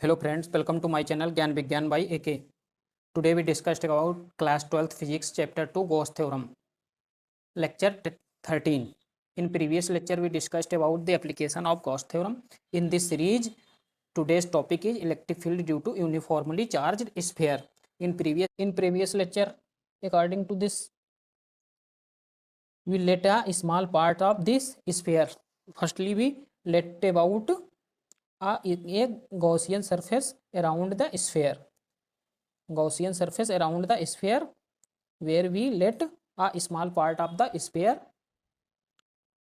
Hello friends, welcome to my channel Gyan Vigyan by AK. Today we discussed about class 12th physics chapter 2 Gauss theorem. Lecture 13. In previous lecture we discussed about the application of Gauss theorem. In this series today's topic is electric field due to uniformly charged sphere. In previous lecture, according to this, we let a small part of this sphere. Firstly we let about a Gaussian surface around the sphere. Gaussian surface around the sphere, where we let a small part of the sphere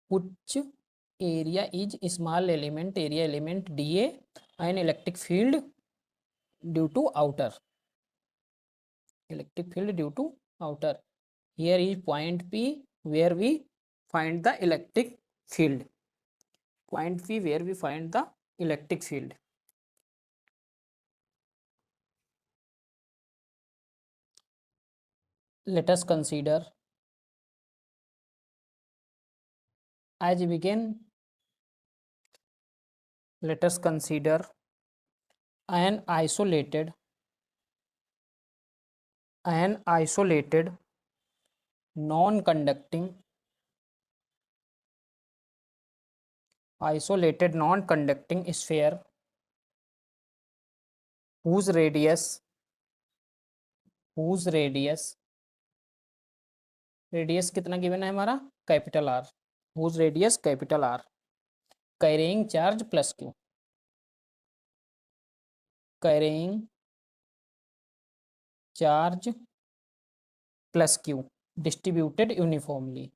which area is small element area element dA and electric field due to outer. Here is point P where we find the electric field. Let us consider, as we begin, let us consider an isolated non-conducting sphere whose radius कितना given है हमारा, capital R, whose radius capital R, carrying charge plus q distributed uniformly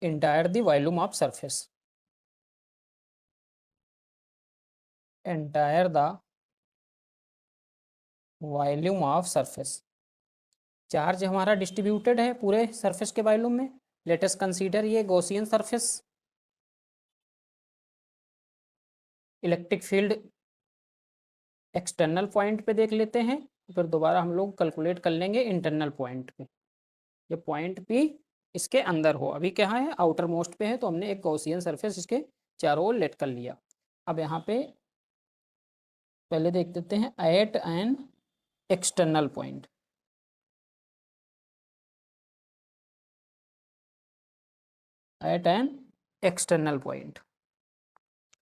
entire the volume of surface. Charge हमारा distributed है पूरे surface के volume में. Let us consider ये Gaussian surface. Electric field external point पे देख लेते हैं, फिर दोबारा हम लोग कैलकुलेट कर लेंगे इंटरनल पॉइंट पे. ये पॉइंट पी इसके अंदर हो, अभी क्या है आउटर मोस्ट पे है, तो हमने एक गॉसियन सरफेस इसके चारों ओर लेट कर लिया. अब यहाँ पे पहले देख देते हैं एट एन एक्सटर्नल पॉइंट.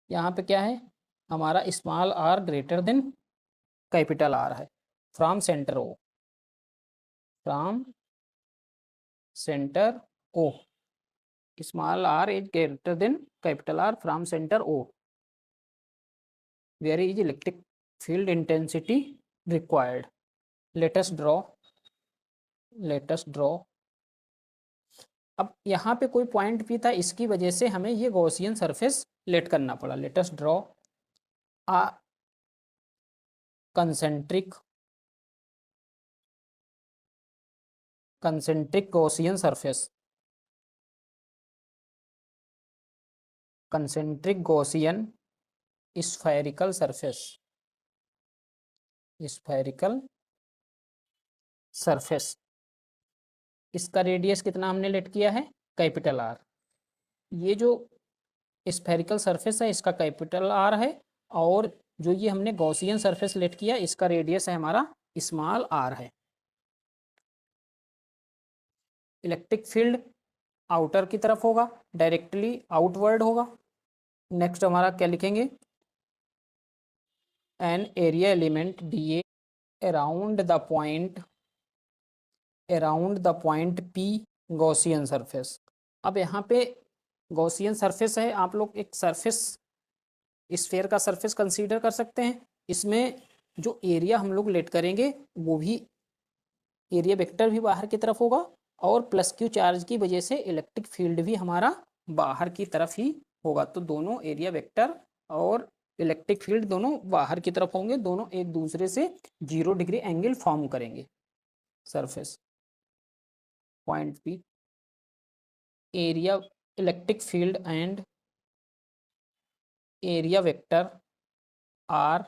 यहाँ पे क्या है, हमारा small r greater than capital R है. From centre O small r is greater than capital R from centre O. Where is electric field intensity required. Let us draw. अब यहाँ पे कोई पॉइंट भी था, इसकी वजह से हमें ये गॉसियन सरफेस लेट करना पड़ा. Let us draw a concentric Gaussian surface. Concentric Gaussian spherical surface. इसका रेडियस कितना हमने लेट किया है, कैपिटल आर. ये जो स्फेरिकल सरफेस है इसका कैपिटल आर है, और जो ये हमने गॉसियन सरफेस लेट किया इसका रेडियस है हमारा स्मॉल आर है. इलेक्ट्रिक फील्ड आउटर की तरफ होगा, डायरेक्टली आउटवर्ड होगा. नेक्स्ट हमारा क्या लिखेंगे, an area element D A around the point P Gaussian surface. अब यहाँ पे गॉसियन सरफेस है, आप लोग एक सरफेस स्फेयर का सरफेस कंसीडर कर सकते हैं. इसमें जो एरिया हम लोग लेट करेंगे वो भी एरिया वेक्टर भी बाहर की तरफ होगा, और प्लस क्यू चार्ज की वजह से इलेक्ट्रिक फील्ड भी हमारा बाहर की तरफ ही होगा. तो दोनों एरिया वेक्टर और इलेक्ट्रिक फील्ड दोनों बाहर की तरफ होंगे, दोनों एक दूसरे से 0 डिग्री एंगल फॉर्म करेंगे. Surface point P, area electric field and area vector are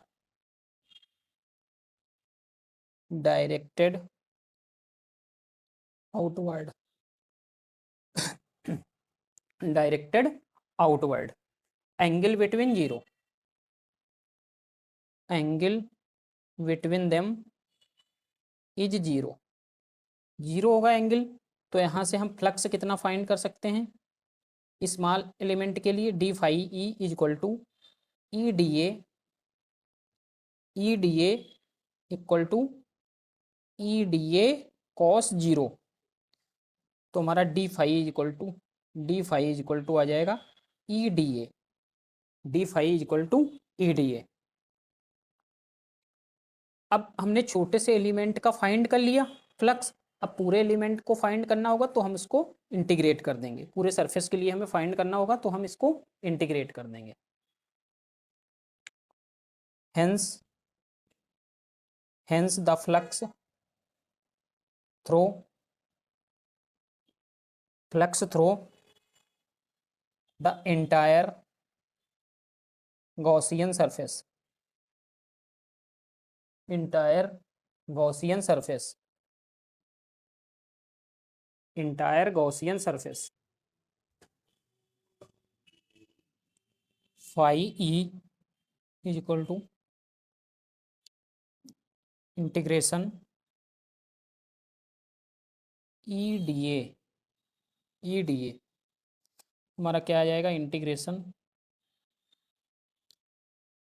directed outward, directed outward, angle between zero, angle between them is zero, zero होगा एंगल। तो यहाँ से हम फ्लक्स कितना फाइंड कर सकते हैं स्मॉल एलिमेंट के लिए, D phi E is equal to E D A, E D A equal to E D A cos zero. तो हमारा D phi is equal to, D phi is equal to आ जाएगा E D A, D phi is equal to E D A. अब हमने छोटे से element का find कर लिया फ्लक्स, अब पूरे एलिमेंट को फाइंड करना होगा तो हम इसको इंटीग्रेट कर देंगे, पूरे सरफेस के लिए हमें फाइंड करना होगा तो हम इसको इंटीग्रेट कर देंगे। Hence the flux throw the entire Gaussian surface, entire Gaussian surface, entire Gaussian surface, phi e is equal to integration EDA, EDA हमारा क्या आ जाएगा, इंटीग्रेशन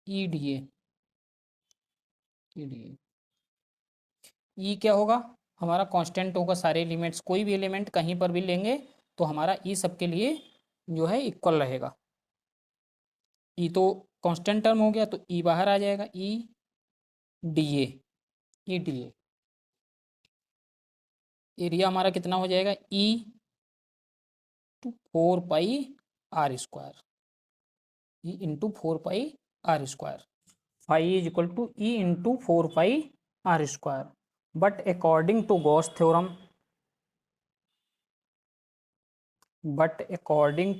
EDA, EDA ई क्या होगा हमारा कांस्टेंट होगा, सारे एलिमेंट्स कोई भी एलिमेंट कहीं पर भी लेंगे तो हमारा ई सबके लिए जो है इक्वल रहेगा। ई तो कांस्टेंट टर्म हो गया तो ई बाहर आ जाएगा, ई डी ए, एरिया हमारा कितना हो जाएगा E to 4 pi are square, E into 4 pi are square, phi is equal to E into 4 pi are square. But according to Gauss theorem, according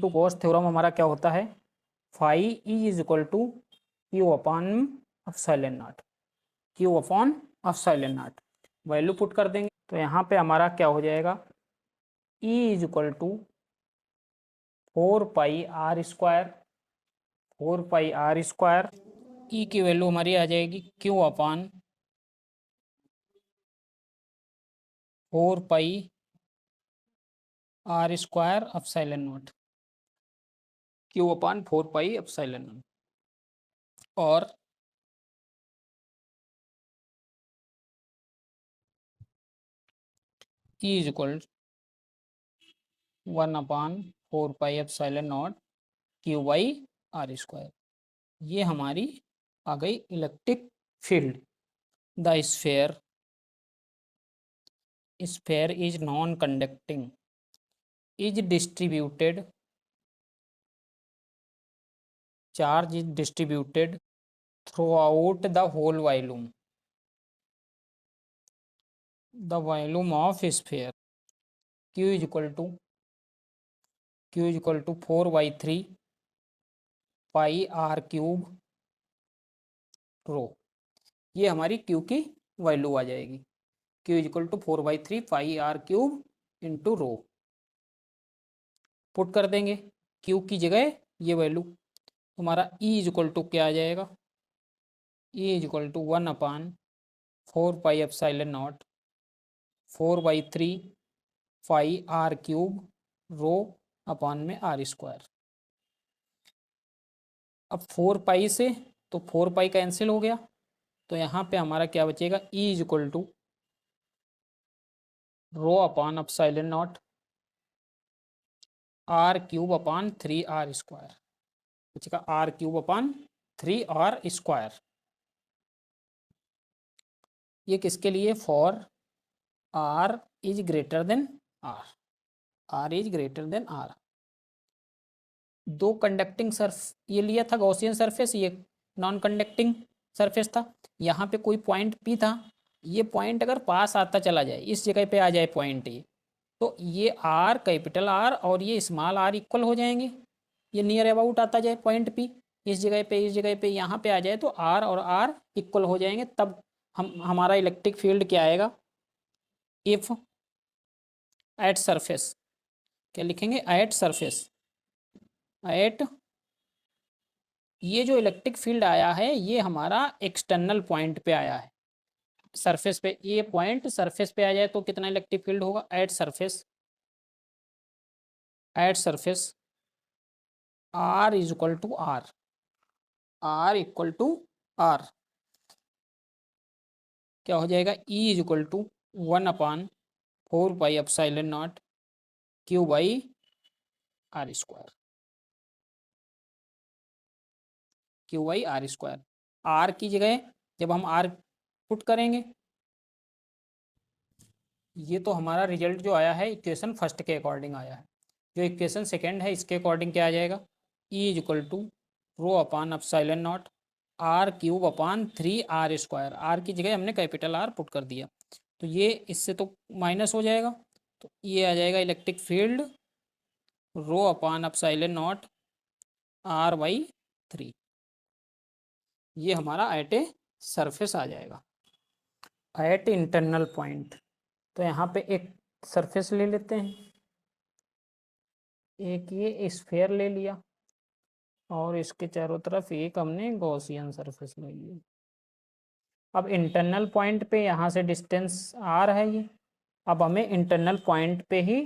to Gauss theorem हमारा क्या होता है, phi E is equal to Q upon epsilon naught, Q upon epsilon naught, value put कर देंगे तो यहाँ पे हमारा क्या हो जाएगा, E is equal to 4 pi are square, 4 pi are square, E की वैल्यू हमारी आ जाएगी Q upon 4 pi are square epsilon naught, Q upon 4 pi epsilon naught, और E is equal 1/4 pi epsilon naught Q by are square. ये हमारी आ गई electric field. The sphere is non conducting, is distributed, charge is distributed throughout the whole volume, the volume of sphere, q is equal to 4/3 pi are cube rho, ये हमारी q की वैल्यू आ जाएगी, q is equal to 4/3 pi are cube into rho, put कर देंगे q की जगह ये वैल्यू, हमारा e इज इक्वल टू क्या आ जाएगा, e is equal to 1/4 pi epsilon naught 4/3 pi are cube rho upon में आर स्क्वायर। अब 4 पाई से तो 4 पाई कैंसिल हो गया तो यहाँ पे हमारा क्या बचेगा, E is equal to rho upon epsilon naught are cube upon 3r square, बचेगा R cube upon 3r square. ये किसके लिए, for R is greater than R, R is greater than R. दो कंडक्टिंग सरफ ये लिया था गॉसियन सरफेस, ये नॉन कंडक्टिंग सरफेस था, यहाँ पे कोई पॉइंट पी था, ये पॉइंट अगर पास आता चला जाए, इस जगह पे आ जाए पॉइंट ये, तो ये आर कैपिटल आर और ये स्मॉल आर इक्वल हो जाएंगे, ये नियर अबाउट आता जाए पॉइंट पी, इस जगह पे यहाँ पे आ जाए तो आर और आर इक्वल हो जाएंगे, तब हमारा इलेक्ट्रिक फील्ड क्या आएगा, इफ एट सरफेस, क्या लिखेंगे, एट सरफेस, एट, ये जो इलेक्ट्रिक फील्ड आया है ये हमारा एक्सटर्नल पॉइंट पे आया है, सरफेस पे, ये पॉइंट सरफेस पे आ जाए तो कितना इलेक्ट्रिक फील्ड होगा, at surface, at surface r is equal to r, r equal to r, क्या हो जाएगा, E is equal to 1/4 pi epsilon naught Q by are square, q by are square. R की जगह जब हम are put करेंगे, ये तो हमारा रिजल्ट जो आया है इक्वेशन फर्स्ट के अकॉर्डिंग आया है, जो इक्वेशन सेकेंड है इसके अकॉर्डिंग क्या आ जाएगा, E is equal to rho upon epsilon naught are cube upon 3 r square, r की जगह हमने कैपिटल आर पुट कर दिया, तो ये इससे तो माइनस हो जाएगा, तो ये आ जाएगा electric field rho upon epsilon naught r by 3, ये हमारा एट ए सरफेस आ जाएगा, एट इंटरनल पॉइंट। तो यहाँ पे एक सरफेस ले लेते हैं, एक ये स्फेयर ले लिया और इसके चारों तरफ एक हमने गॉसियन सरफेस ले लिया। अब इंटरनल पॉइंट पे यहाँ से डिस्टेंस आर है ये, अब हमें इंटरनल पॉइंट पे ही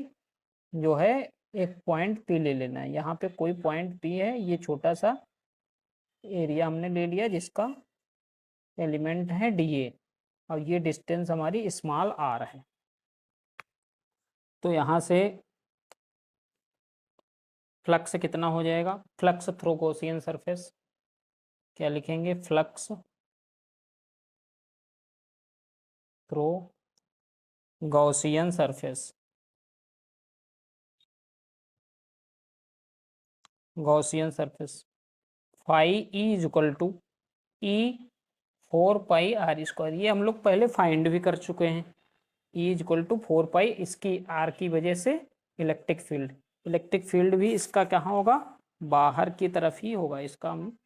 जो है एक पॉइंट पी ले लेना है, यहाँ पे कोई पॉइंट पी है, ये छोटा सा एरिया हमने ले लिया जिसका एलिमेंट है डी ए, और ये डिस्टेंस हमारी स्मॉल आर है। तो यहाँ से फ्लक्स कितना हो जाएगा, फ्लक्स थ्रू गॉसियन सरफेस, क्या लिखेंगे, flux through Gaussian surface, Gaussian surface phi E is equal to E 4 pi are square, ये हम लोग पहले फाइंड भी कर चुके हैं, E is equal to 4 pi, इसकी आर की वजह से इलेक्ट्रिक फील्ड, इलेक्ट्रिक फील्ड भी इसका कहाँ होगा, बाहर की तरफ ही होगा, इसका हम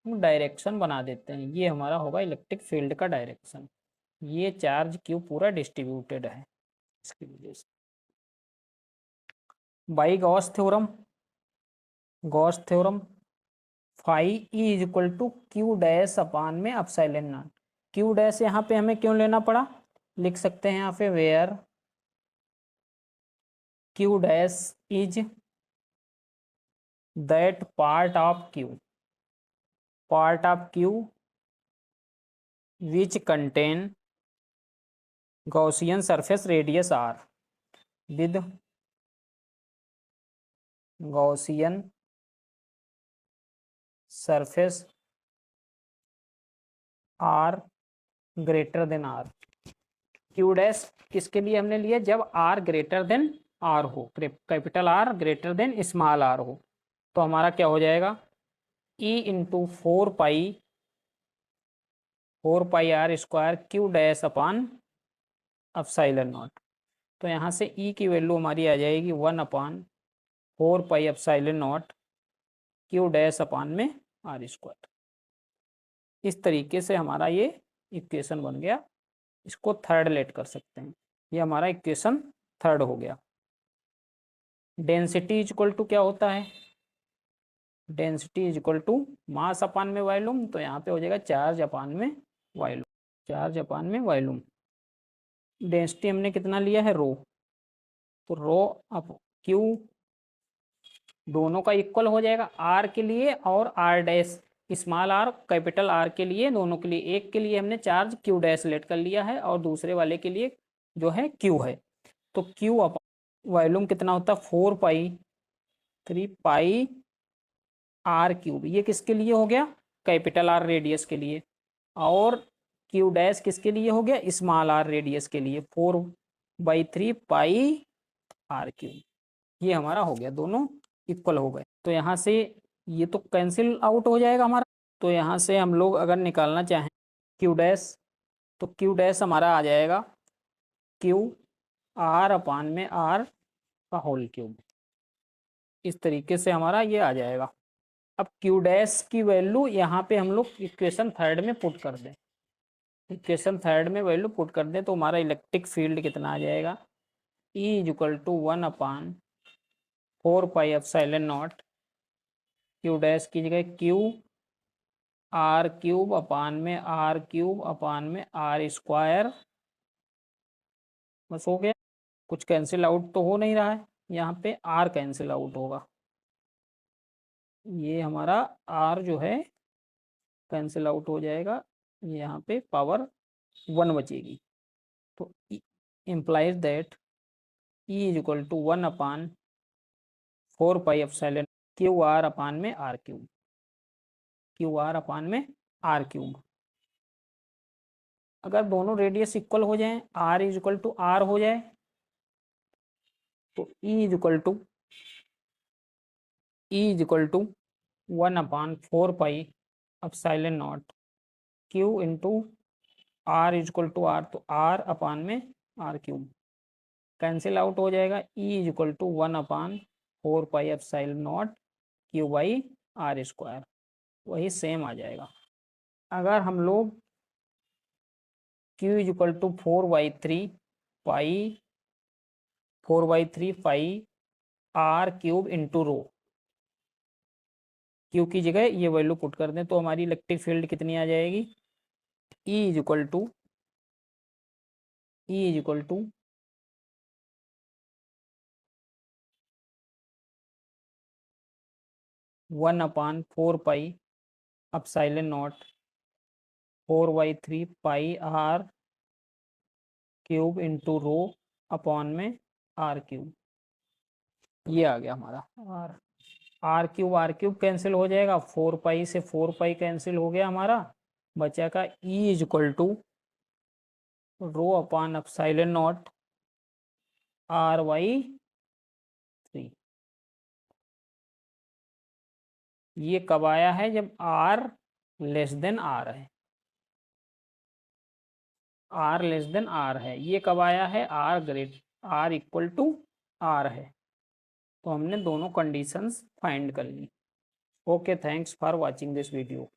डायरेक्शन बना देते हैं, ये हमारा होगा इलेक्ट्रिक फील्ड का डायरेक्शन, ये चार्ज क्यू पूरा डिस्ट्रीब्यूटेड है इसकी वजह से। By Gauss theorem, Gauss theorem phi E is equal to q dash upon में एप्सिलॉन नॉट, क्यू डैश यहाँ पे हमें क्यों लेना पड़ा, लिख सकते हैं यहाँ पे where q dash is that part of q, part of q which contain Gaussian surface radius r with Gaussian surface r greater than r, q dash किसके लिए हमने लिया, जब आर ग्रेटर देन आर हो, capital r greater than small r हो, तो हमारा क्या हो जाएगा, E into 4 pi are square q dash upon epsilon naught, तो यहाँ से ई की वैल्यू हमारी आ जाएगी 1/4 pi epsilon naught q dash upon में आर स्क्वायर। इस तरीके से हमारा ये इक्वेशन बन गया, इसको थर्ड लेट कर सकते हैं, ये हमारा इक्वेशन थर्ड हो गया। डेंसिटी इज इक्वल टू क्या होता है, density is equal to mass upon में वॉल्यूम, तो यहाँ पे हो जाएगा चार्ज अपान में वॉल्यूम, चार्ज अपान में वॉल्यूम। डेंसिटी हमने कितना लिया है, रो, तो रो अप क्यू दोनों का इक्वल हो जाएगा, आर के लिए और r dash small r capital r के लिए, दोनों के लिए, एक के लिए हमने चार्ज क्यू डैश लेट कर लिया है और दूसरे वाले के लिए जो है क्यू है, तो क्यू अप वॉल्यूम कितना होता है 4 पाई आर क्यूब, ये किसके लिए हो गया, कैपिटल आर रेडियस के लिए, और क्यू डैश किसके लिए हो गया, स्मॉल आर रेडियस के लिए, 4/3 पाई आर क्यूब, ये हमारा हो गया, दोनों इक्वल हो गए। तो यहाँ से ये तो कैंसिल आउट हो जाएगा हमारा, तो यहाँ से हम लोग अगर निकालना चाहें क्यू डैश, तो क्यू डैश हमारा आ जाएगा क्यू आर अपान में आर का होल क्यूब, इस तरीके से हमारा ये आ जाएगा। अब क्यू डैश की वैल्यू यहाँ पे हम लोग इक्वेशन थर्ड में पुट कर दें, इक्वेशन थर्ड में वैल्यू पुट कर दें तो हमारा इलेक्ट्रिक फील्ड कितना आ जाएगा, E is equal to 1/4 pi epsilon naught q dash की जगह क्यू आर क्यूब अपान में आर क्यूब अपान में आर स्क्वायर, बस हो गया। कुछ कैंसिल आउट तो हो नहीं रहा है, यहाँ पे आर कैंसिल आउट होगा, ये हमारा आर जो है कैंसिल आउट हो जाएगा, यहाँ पे पावर 1 बचेगी। तो implies that E is equal to 1/4 pi epsilon Q R upon में are cube, Q R upon में आर क्यूब। अगर दोनों रेडियस इक्वल हो जाएं, R is equal to R हो जाए, तो E is equal to 1/4 pi epsilon naught Q into R is equal to R, तो आर अपान में आर क्यूब कैंसिल आउट हो जाएगा। E is equal to 1/4 pi epsilon naught Q by are square, वही same आ जाएगा। अगर हम लोग Q is equal to 4/3 pi are cube into rho, q की जगह ये वैल्यू पुट कर दें तो हमारी इलेक्ट्रिक फील्ड कितनी आ जाएगी, E is equal to 1/4 pi epsilon naught 4/3 pi are cube into rho upon में आर क्यूब, ये आ गया हमारा आर। आर क्यूब कैंसिल हो जाएगा, 4 पाई से 4 पाई कैंसिल हो गया हमारा, बचा का E is equal to rho upon epsilon naught R/3। ये कब आया है, जब R लेस देन R है, R लेस देन R है। ये कब आया है, R इक्वल टू R है। तो हमने दोनों कंडीशंस फाइंड कर ली। Okay, thanks for watching this video.